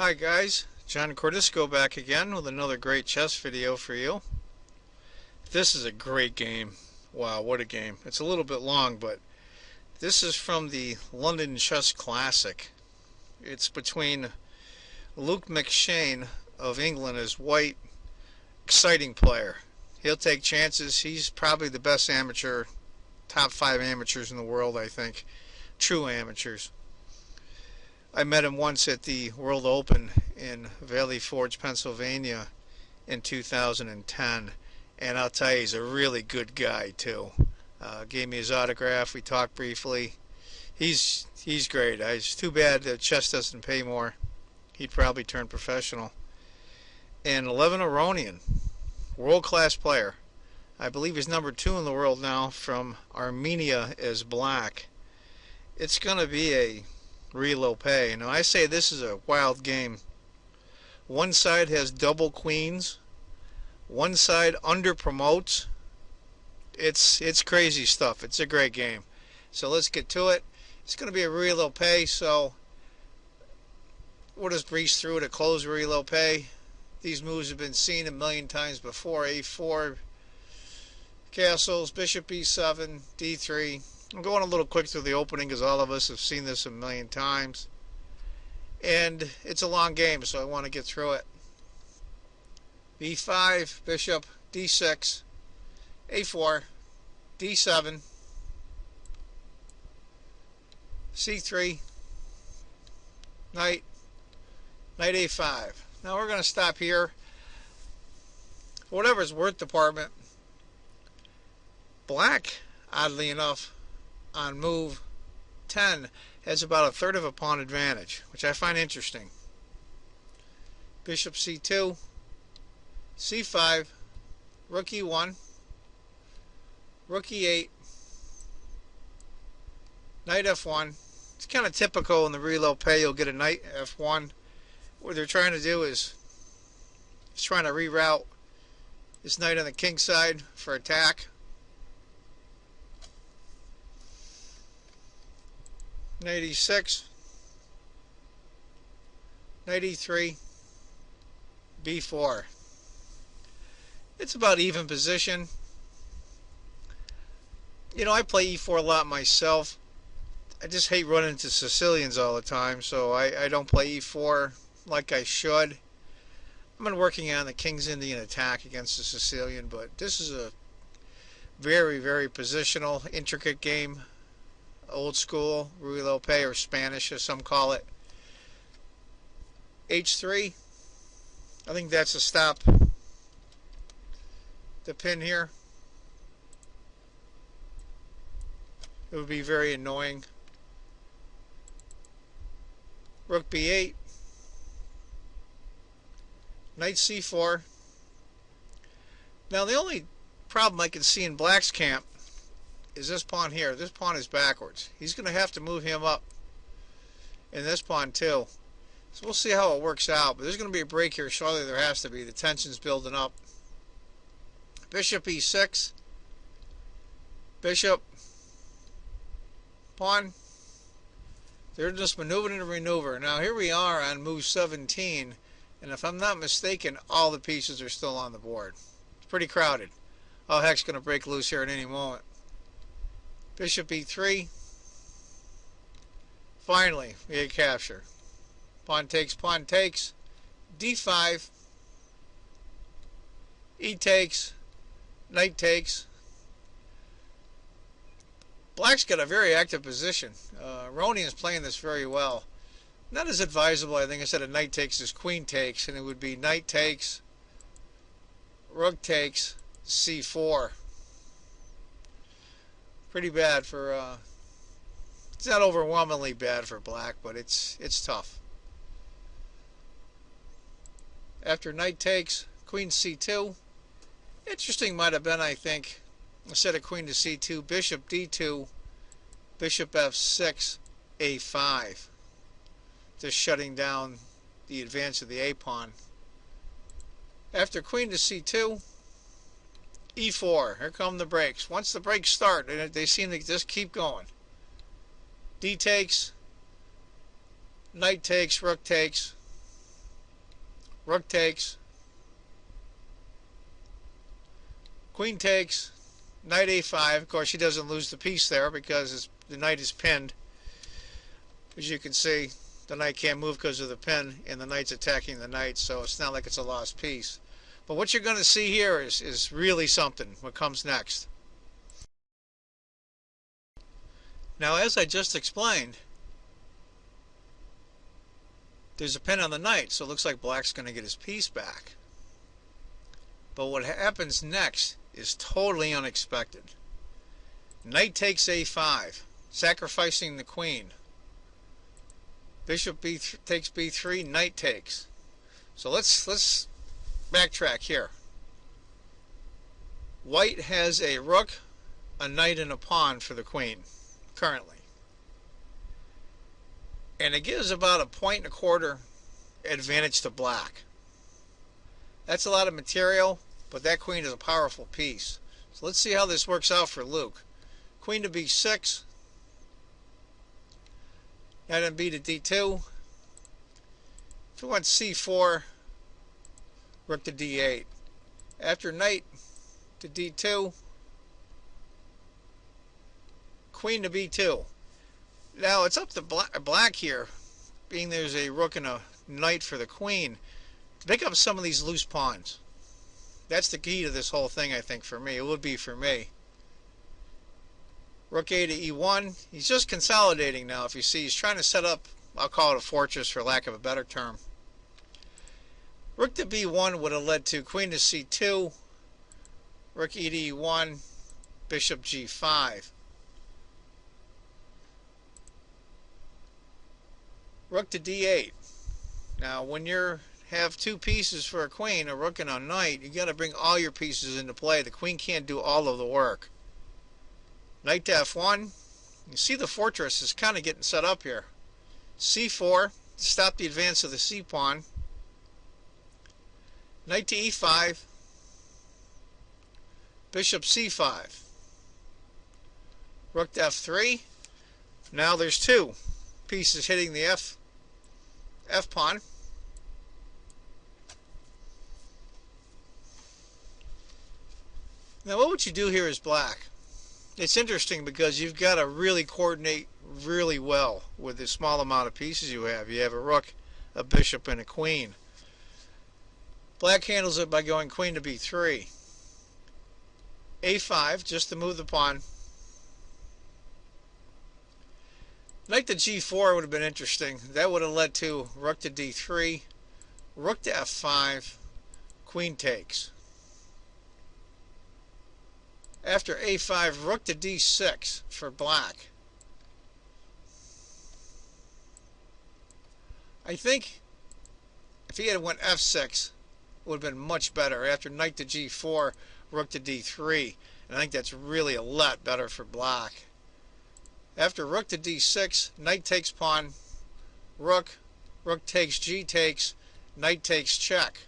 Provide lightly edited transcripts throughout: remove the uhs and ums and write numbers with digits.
Hi guys, John Cordisco back again with another great chess video for you. This is a great game. Wow, what a game. It's a little bit long, but this is from the London Chess Classic. It's between Luke McShane of England as white. Exciting player. He'll take chances. He's probably the best amateur, top 5 amateurs in the world, I think. True amateurs. I met him once at the World Open in Valley Forge, Pennsylvania in 2010, and I'll tell you, he's a really good guy too. Gave me his autograph. We talked briefly. He's great. It's too bad that chess doesn't pay more. He'd probably turn professional. And 11 Aronian, world-class player. I believe he's number 2 in the world now, from Armenia as black. It's going to be a reload pay. Now I say this is a wild game. One side has double queens. One side under promotes. It's crazy stuff. It's a great game. So let's get to it. It's going to be a reload pay, so we'll just breeze through it. A close reload pay. These moves have been seen a million times before. A4, castles, bishop e7, d3. I'm going a little quick through the opening because all of us have seen this a million times. And it's a long game, so I want to get through it. b5, bishop, d6, a4, d7, c3, knight a5. Now we're going to stop here. For whatever it's worth department, black, oddly enough, on move 10 has about a third of a pawn advantage, which I find interesting. Bishop c2, c5, rook e1, rook e8, knight f1. It's kind of typical in the reload pay. You'll get a knight f1. What they're trying to do is trying to reroute this knight on the king side for attack. Knight e6, knight e3, b4. It's about even position. You know, I play e4 a lot myself. I just hate running into Sicilians all the time, so I don't play e4 like I should. I've been working on the King's Indian attack against the Sicilian, but this is a very, very positional, intricate game. Old school, reload pay, or Spanish as some call it. h3. I think that's a stop. The pin here. It would be very annoying. Rook b8. Knight c4. Now the only problem I can see in black's camp is this pawn here. This pawn is backwards. He's going to have to move him up. And this pawn too. So we'll see how it works out. But there's going to be a break here. Surely there has to be. The tension's building up. Bishop e6. Bishop. Pawn. They're just maneuvering and maneuver. Now here we are on move 17. And if I'm not mistaken, all the pieces are still on the board. It's pretty crowded. Oh, heck's going to break loose here at any moment. Bishop e3. Finally, we get capture. Pawn takes, d5, e takes, knight takes. Black's got a very active position. Aronian's playing this very well. Not as advisable, I think, instead of knight takes as queen takes, and it would be knight takes, rook takes, c4. Pretty bad for, it's not overwhelmingly bad for black, but it's tough. After knight takes, queen c2. Interesting might have been, I think, instead of queen to c2, bishop d2, bishop f6, a5. Just shutting down the advance of the a pawn. After queen to c2, e4. Here come the breaks. Once the breaks start, they seem to just keep going. D takes, knight takes, rook takes. rook takes, queen takes, knight a5. Of course, she doesn't lose the piece there because the knight is pinned. As you can see, the knight can't move because of the pin, and the knight's attacking the knight, so it's not like it's a lost piece. But what you're going to see here is really something, what comes next. Now, as I just explained, there's a pin on the knight, so it looks like black's going to get his piece back. But what happens next is totally unexpected. Knight takes a5, sacrificing the queen. Bishop takes b3, knight takes. So let's backtrack here. White has a rook, a knight, and a pawn for the queen currently. And it gives about a 1.25 advantage to black. That's a lot of material, but that queen is a powerful piece. So let's see how this works out for Luke. Queen to b6. Knight on b to d2. If we want c4, rook to d8. After knight to d2, queen to b2. Now it's up to black here, being there's a rook and a knight for the queen, to pick up some of these loose pawns. That's the key to this whole thing, I think, for me. It would be for me. Rook a to e1. He's just consolidating now. If you see, he's trying to set up, I'll call it a fortress for lack of a better term. Rook to b1 would have led to queen to c2, rook e to e1, bishop g5. Rook to d8. Now, when you have two pieces for a queen, a rook and a knight, you got to bring all your pieces into play. The queen can't do all of the work. Knight to f1. You see the fortress is kind of getting set up here. c4 to stop the advance of the c pawn. Knight to e5. Bishop c5. Rook to f3. Now there's two pieces hitting the f pawn. Now what would you do here as black? It's interesting because you've got to really coordinate really well with the small amount of pieces you have. You have a rook, a bishop, and a queen. Black handles it by going queen to b3. a5 just to move the pawn. Knight to g4 would have been interesting. That would have led to rook to d3, rook to f5, queen takes. After a5, rook to d6 for black. I think if he had went f6, it would have been much better. After knight to g4, rook to d3. And I think that's really a lot better for black. After rook to d6, knight takes pawn, rook, rook takes, g takes, knight takes check.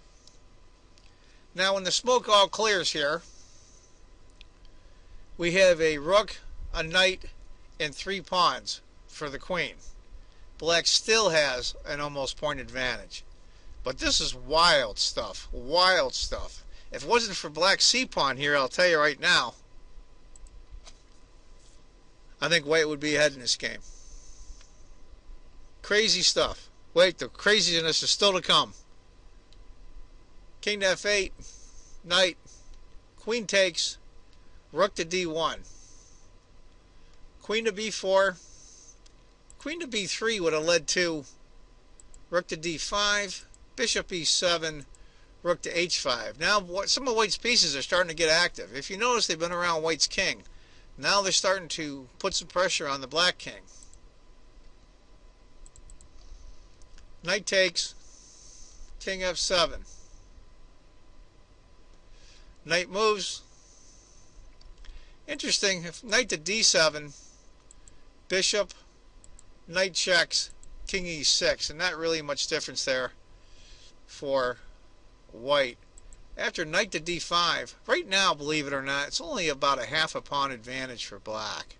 Now when the smoke all clears here, we have a rook, a knight, and 3 pawns for the queen. Black still has an almost point advantage. But this is wild stuff, wild stuff. If it wasn't for black's c-pawn here, I'll tell you right now, I think white would be ahead in this game. Crazy stuff. Wait, the craziness is still to come. King to f8, knight, queen takes, rook to d1, queen to b4, queen to b3 would have led to rook to d5, bishop e7, rook to h5. Now some of white's pieces are starting to get active. If you notice, they've been around white's king. Now they're starting to put some pressure on the black king. Knight takes, king f7. Knight moves. Interesting, if knight to d7, bishop, knight checks, king e6, and not really much difference there for white. After knight to d5, right now, believe it or not, it's only about a half a pawn advantage for black.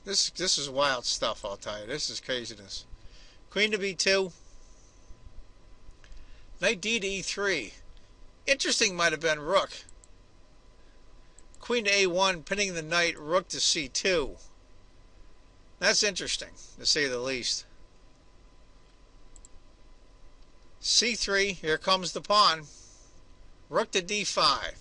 This is wild stuff, I'll tell you. This is craziness. Queen to b2, Knight D to E3. Interesting might have been rook. Queen to A1, pinning the knight, rook to C2. That's interesting, to say the least. C3, here comes the pawn. Rook to D5.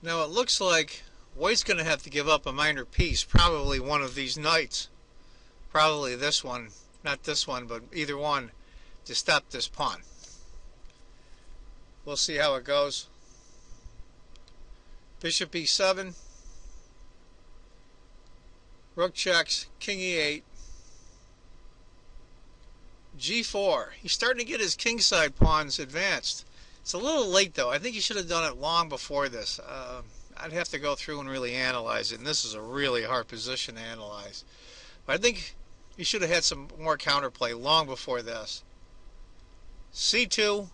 Now it looks like white's going to have to give up a minor piece, probably one of these knights. Probably this one, not this one, but either one, to stop this pawn. We'll see how it goes. Bishop E7. Rook checks, King E8. G4. He's starting to get his kingside pawns advanced. It's a little late though. I think he should have done it long before this. I'd have to go through and really analyze it, and this is a really hard position to analyze. But I think he should have had some more counterplay long before this. C2.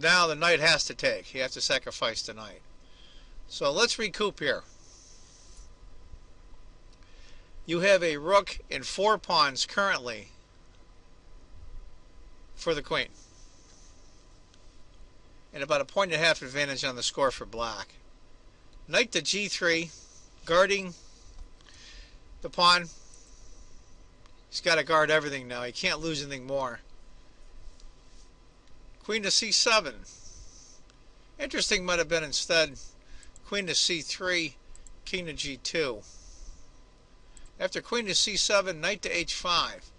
Now the knight has to take. He has to sacrifice the knight. So let's recoup here. You have a rook and 4 pawns currently for the queen, and about a 1.5 advantage on the score for black. Knight to G3, guarding the pawn. He's got to guard everything now. He can't lose anything more. Queen to C7. Interesting might have been instead Queen to C3, King to G2. After Queen to C7, Knight to H5.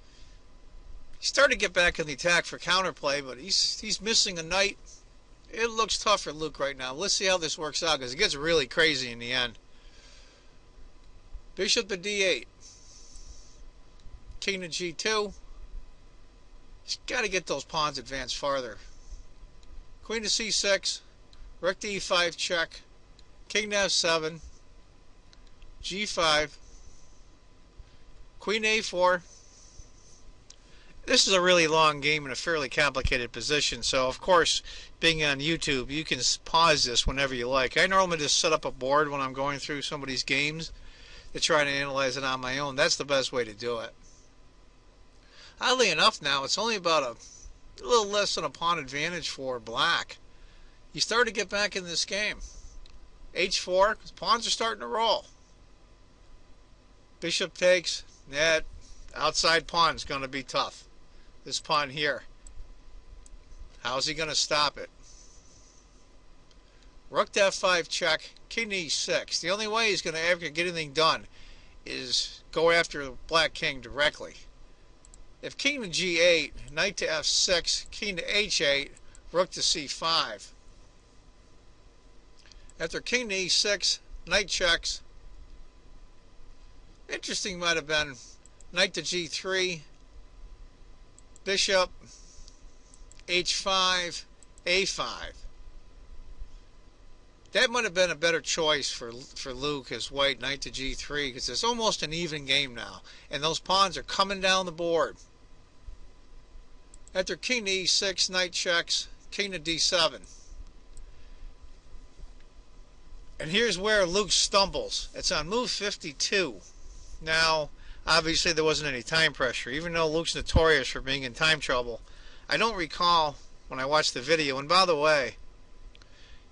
He started to get back in the attack for counterplay, but he's missing a knight. It looks tough for Luke right now. Let's see how this works out, because it gets really crazy in the end. Bishop to D8. King to G2. He's got to get those pawns advanced farther. Queen to C6. Rook to E5 check. King to F7. G5. Queen to A4. This is a really long game in a fairly complicated position, so of course, being on YouTube, you can pause this whenever you like. I normally just set up a board when I'm going through some of these games to try to analyze it on my own. That's the best way to do it. Oddly enough now, it's only about a little less than a pawn advantage for black. You start to get back in this game. H4, pawns are starting to roll. Bishop takes. That outside pawn is going to be tough. This pawn here. How's he going to stop it? Rook to F5 check. King to E6. The only way he's going to ever get anything done is go after the black king directly. If King to G8, Knight to F6, King to H8, Rook to C5. After King to E6, Knight checks. Interesting might have been Knight to G3, Bishop, H5, A5. That might have been a better choice for Luke as white, Knight to G3, because it's almost an even game now, and those pawns are coming down the board. After King to E6, Knight checks, King to D7. And here's where Luke stumbles. It's on move 52. Now, obviously there wasn't any time pressure, even though Luke's notorious for being in time trouble. I don't recall when I watched the video, and by the way,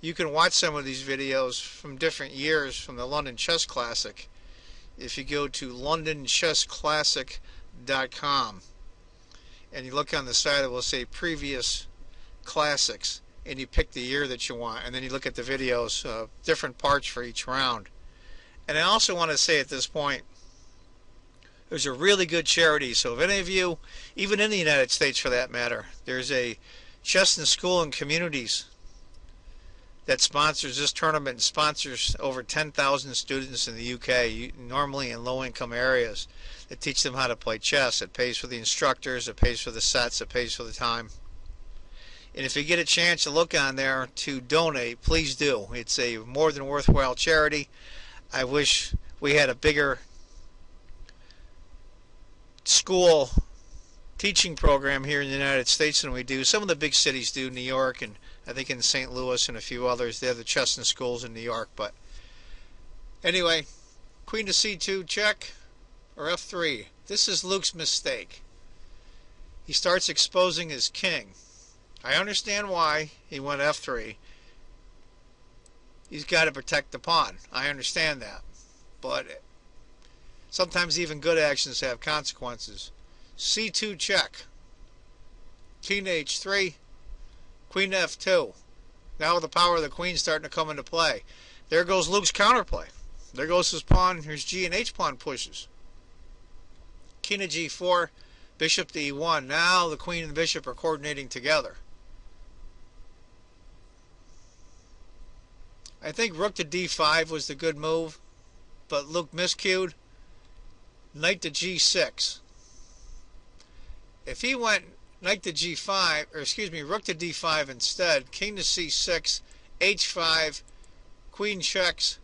you can watch some of these videos from different years from the London Chess Classic if you go to londonchessclassic.com and you look on the side, it will say previous classics, and you pick the year that you want, and then you look at the videos, different parts for each round. And I also want to say at this point, there's a really good charity, so if any of you, even in the United States for that matter, there's a Chess and School and Communities that sponsors this tournament and sponsors over 10,000 students in the UK, normally in low-income areas, that teach them how to play chess. It pays for the instructors, it pays for the sets, it pays for the time. And if you get a chance to look on there to donate, please do. It's a more than worthwhile charity. I wish we had a bigger school teaching program here in the United States than we do. Some of the big cities do, New York, and I think in St. Louis and a few others. They have the chess and schools in New York. But anyway, Queen to C2 check, or F3. This is Luke's mistake. He starts exposing his king. I understand why he went f3. He's got to protect the pawn. I understand that. But sometimes even good actions have consequences. c2 check. King to h3. Queen to f2. Now the power of the queen starting to come into play. There goes Luke's counterplay. There goes his pawn. Here's g and h pawn pushes. King to g4. Bishop to e1. Now the queen and the bishop are coordinating together. I think rook to d5 was the good move, but Luke miscued. Knight to g6. If he went knight to g5, or excuse me, rook to d5 instead, king to c6, h5, queen checks,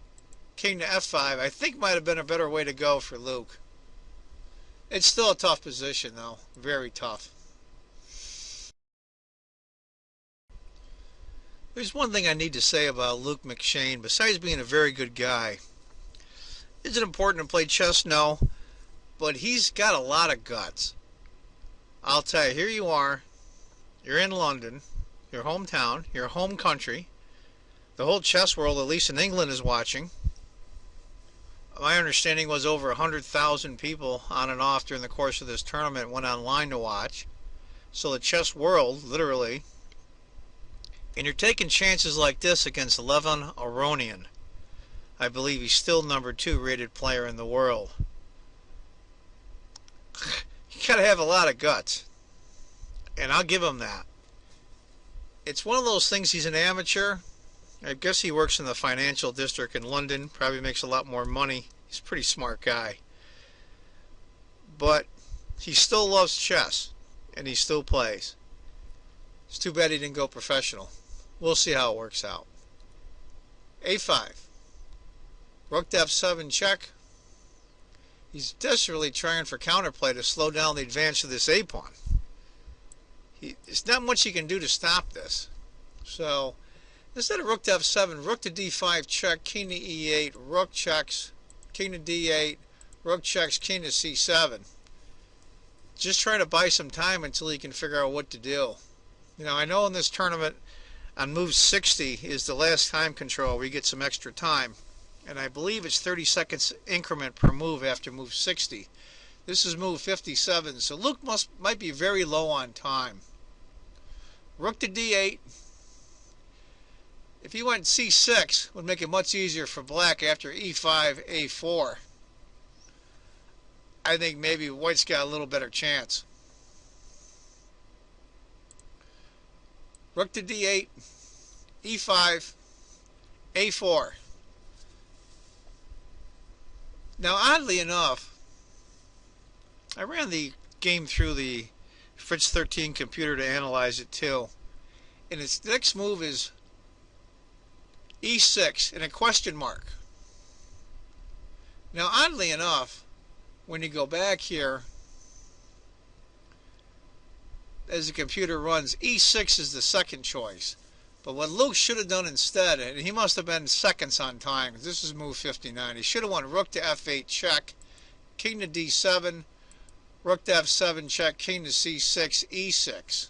king to f5, I think might have been a better way to go for Luke. It's still a tough position though, very tough. There's one thing I need to say about Luke McShane, besides being a very good guy. Is it important to play chess? No. But he's got a lot of guts. I'll tell you, here you are. You're in London, your hometown, your home country. The whole chess world, at least in England, is watching. My understanding was over 100,000 people on and off during the course of this tournament went online to watch. So the chess world, literally. And you're taking chances like this against Levon Aronian. I believe he's still #2 rated player in the world. You gotta have a lot of guts. And I'll give him that. It's one of those things, he's an amateur. I guess he works in the financial district in London. Probably makes a lot more money. He's a pretty smart guy. But he still loves chess. And he still plays. It's too bad he didn't go professional. We'll see how it works out. a5. Rook to f7 check. He's desperately trying for counterplay to slow down the advance of this a-pawn. There's not much he can do to stop this. So, instead of rook to f7, rook to d5 check, king to e8, rook checks, king to d8, rook checks, king to c7. Just trying to buy some time until he can figure out what to do. You know, I know in this tournament, on move 60 is the last time control where you get some extra time. And I believe it's 30 seconds increment per move after move 60. This is move 57, so Luke might be very low on time. Rook to d8. If he went c6, it would make it much easier for black after e5, a4. I think maybe white's got a little better chance. Rook to d8, e5, a4. Now, oddly enough, I ran the game through the Fritz 13 computer to analyze it too. And its next move is e6 and a question mark. Now, oddly enough, when you go back here, as the computer runs, e6 is the second choice. But what Luke should have done instead, and he must have been seconds on time, because this is move 59, he should have won rook to f8 check, king to d7, rook to f7 check, king to c6, e6.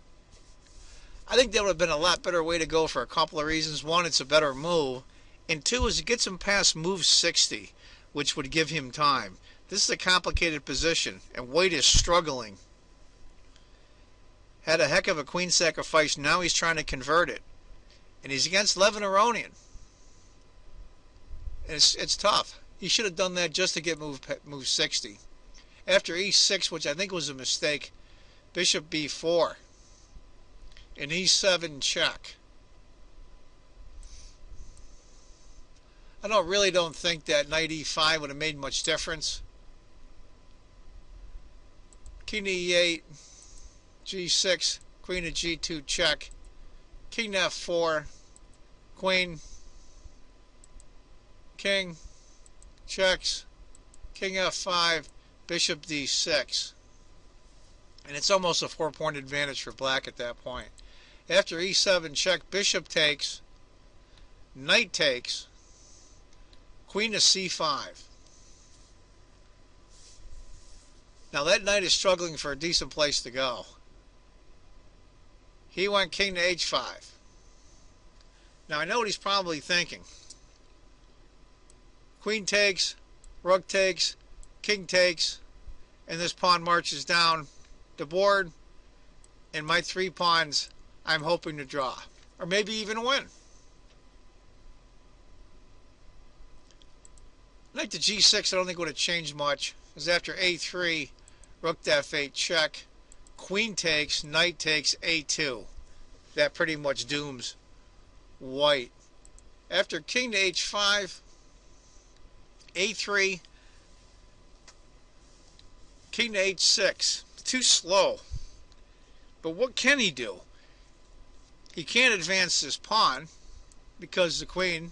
I think that would have been a lot better way to go for a couple of reasons. One, it's a better move, and two, is it gets him past move 60, which would give him time. This is a complicated position, and White is struggling. Had a heck of a queen sacrifice, now he's trying to convert it. And he's against Levon Aronian. And it's tough. He should have done that just to get move 60. After e6, which I think was a mistake, bishop b4. And e7 check. I really don't think that knight e5 would have made much difference. King to e8, g6, queen to g2 check, king to f4, queen, king, checks, king f5, bishop d6. And it's almost a 4-point advantage for black at that point. After e7 check, bishop takes, knight takes, queen to c5. Now that knight is struggling for a decent place to go. He went king to h5. Now I know what he's probably thinking. Queen takes, rook takes, king takes, and this pawn marches down the board, and my 3 pawns I'm hoping to draw, or maybe even win. Knight to g6 I don't think would have changed much, because after a3, rook to f8 check, queen takes, knight takes, a2. That pretty much dooms white. After king to h5, a3, king to h6. Too slow. But what can he do? He can't advance this pawn because the queen.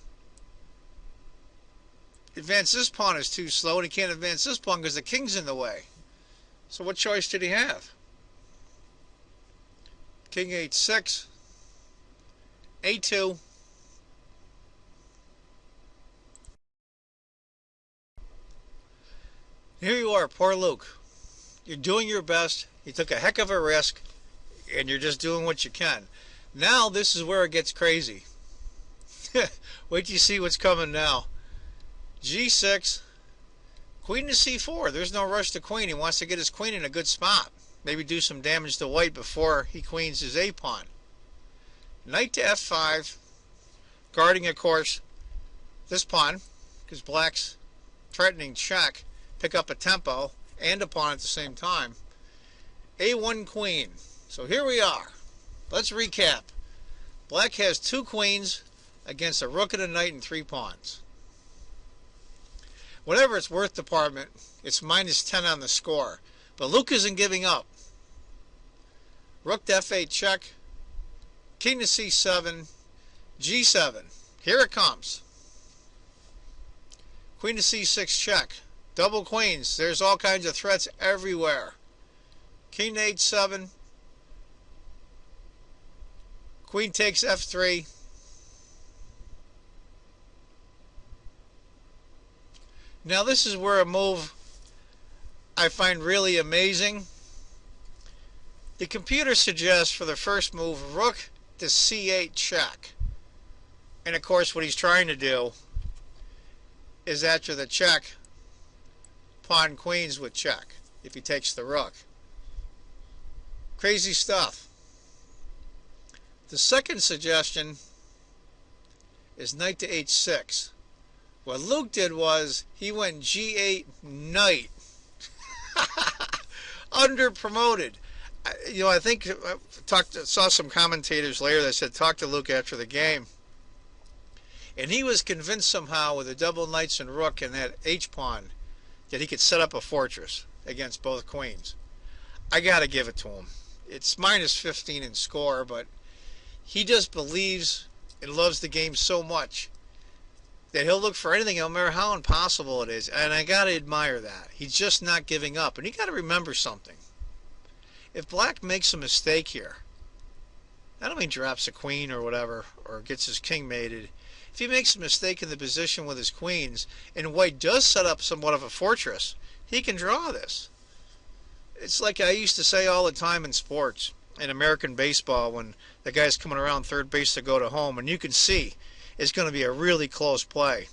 Advance this pawn is too slow, and he can't advance this pawn because the king's in the way. So what choice did he have? King h6, a2. Here you are, poor Luke. You're doing your best. You took a heck of a risk, and you're just doing what you can. Now this is where it gets crazy. Wait till you see what's coming now. g6, queen to c4. There's no rush to queen. He wants to get his queen in a good spot. Maybe do some damage to white before he queens his a pawn. Knight to f5, guarding, of course, this pawn, because black's threatening check, pick up a tempo and a pawn at the same time. a1 queen. So here we are. Let's recap. Black has 2 queens against a rook and a knight and 3 pawns. Whatever it's worth department, it's -10 on the score. But Luke isn't giving up. Rook to f8 check, king to c7, g7. Here it comes. Queen to c6 check. Double queens. There's all kinds of threats everywhere. King to h7. Queen takes f3. Now this is where a move I find really amazing. The computer suggests for the first move, rook to c8 check. And of course what he's trying to do is after the check, pawn queens with check if he takes the rook. Crazy stuff. The second suggestion is knight to h6. What Luke did was he went g8 knight. Under promoted. I think saw some commentators later that said talk to Luke after the game, and he was convinced somehow with the double knights and rook and that h pawn that he could set up a fortress against both queens. I gotta give it to him. It's -15 in score, but he just believes and loves the game so much that he'll look for anything, no matter how impossible it is. And I gotta admire that. He's just not giving up. And you gotta remember something. If black makes a mistake here, I don't mean drops a queen or whatever, or gets his king mated. If he makes a mistake in the position with his queens, and white does set up somewhat of a fortress, he can draw this. It's like I used to say all the time in sports, in American baseball, when the guy's coming around third base to go to home, and you can see it's going to be a really close play.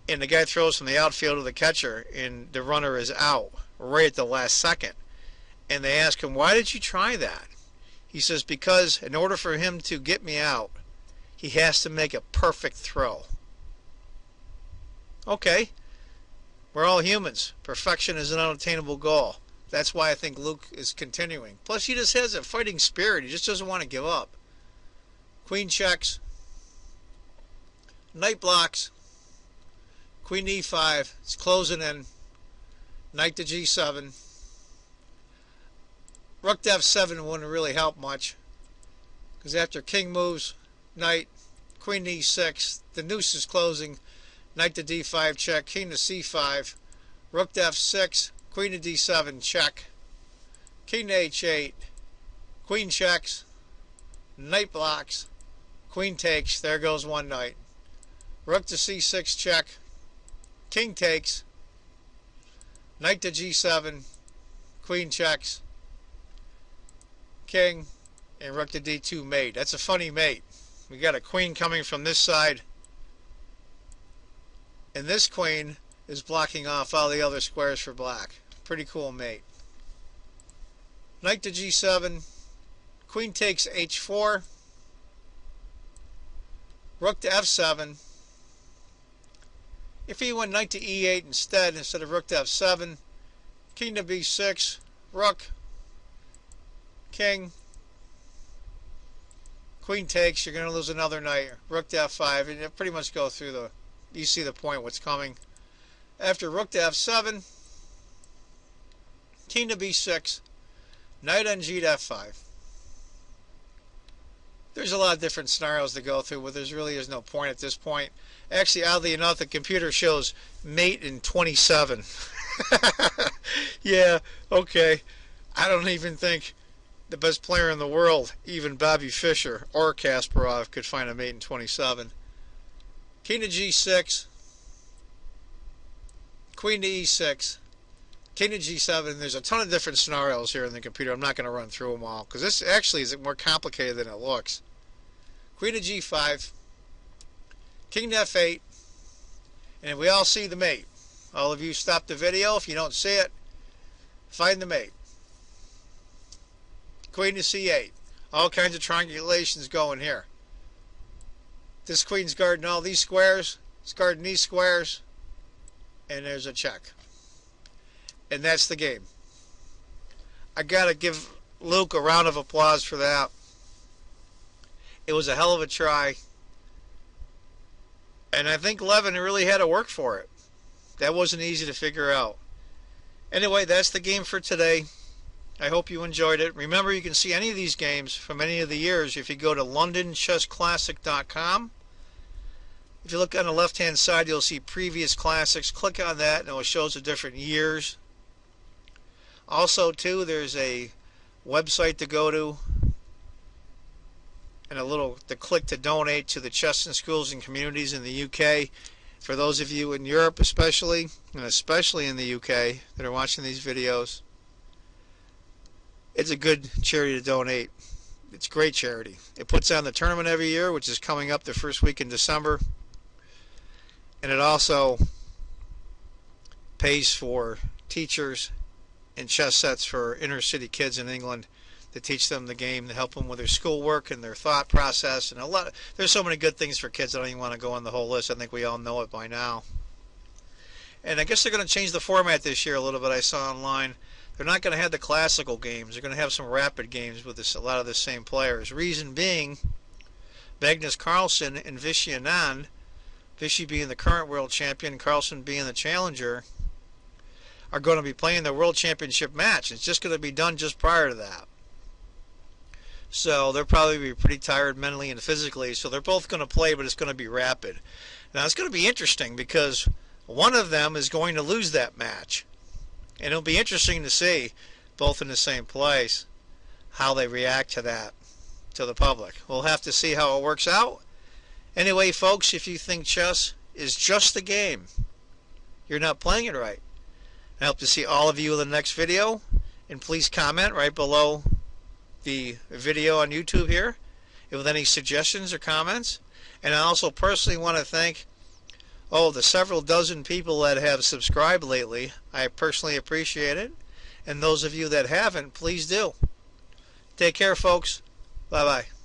And the guy throws from the outfield to the catcher, and the runner is out right at the last second. And they ask him, why did you try that? He says, because in order for him to get me out, he has to make a perfect throw. Okay, we're all humans. Perfection is an unattainable goal. That's why I think Luke is continuing. Plus, he just has a fighting spirit. He just doesn't want to give up. Queen checks. Knight blocks. Queen e5. It's closing in. Knight to g7. Rook to f7 wouldn't really help much, because after king moves, knight, queen to e6, the noose is closing. Knight to d5 check, king to c5, rook to f6, queen to d7 check, king to h8, queen checks, knight blocks, queen takes, there goes one knight. Rook to c6 check, king takes, Knight to g7, queen checks, king, and rook to d2 mate. That's a funny mate. We got a queen coming from this side, and this queen is blocking off all the other squares for black. Pretty cool mate. Knight to g7, queen takes h4, rook to f7. If he went knight to e8 instead of rook to f7, king to b6, rook, king, queen takes, you're going to lose another knight, rook to f5, and it pretty much go through the, you see the point what's coming. After rook to f7, king to b6, knight on g to f5. There's a lot of different scenarios to go through, but there really is no point at this point. Actually, oddly enough, the computer shows mate in 27. Yeah, okay. I don't even think the best player in the world, even Bobby Fischer or Kasparov, could find a mate in 27. King to g6, queen to e6, king to g7. There's a ton of different scenarios here in the computer. I'm not going to run through them all because this actually is more complicated than it looks. Queen to g5, king to f8, and we all see the mate. All of you stop the video. If you don't see it, find the mate. Queen to c8. All kinds of triangulations going here. This queen's guarding all these squares. It's guarding these squares. And there's a check. And that's the game. I gotta give Luke a round of applause for that. It was a hell of a try. And I think Levin really had to work for it. That wasn't easy to figure out. Anyway, that's the game for today. I hope you enjoyed it. Remember, you can see any of these games from any of the years if you go to LondonChessClassic.com. If you look on the left-hand side, you'll see previous classics. Click on that, and it will show the different years. Also, too, there's a website to go to and to click to donate to the chess and schools and communities in the UK. For those of you in Europe especially, and especially in the UK that are watching these videos, it's a good charity to donate. It's great charity. It puts on the tournament every year, which is coming up the first week in December. And it also pays for teachers and chess sets for inner city kids in England to teach them the game, to help them with their schoolwork and their thought process, and there's so many good things for kids. I don't even want to go on the whole list. I think we all know it by now. And I guess they're going to change the format this year a little bit. I saw online they're not going to have the classical games. They're going to have some rapid games with a lot of the same players. Reason being, Magnus Carlsen and Vishy Anand, Vishy being the current world champion, Carlsen being the challenger, are going to be playing the world championship match. It's just going to be done just prior to that. So they'll probably be pretty tired mentally and physically. So they're both going to play, but it's going to be rapid. Now it's going to be interesting because one of them is going to lose that match. And it'll be interesting to see, both in the same place, how they react to that, to the public. We'll have to see how it works out. Anyway, folks, if you think chess is just a game, you're not playing it right. I hope to see all of you in the next video. And please comment right below the video on YouTube here with any suggestions or comments. And I also personally want to thank the several dozen people that have subscribed lately. I personally appreciate it. And those of you that haven't, please do. Take care, folks. Bye-bye.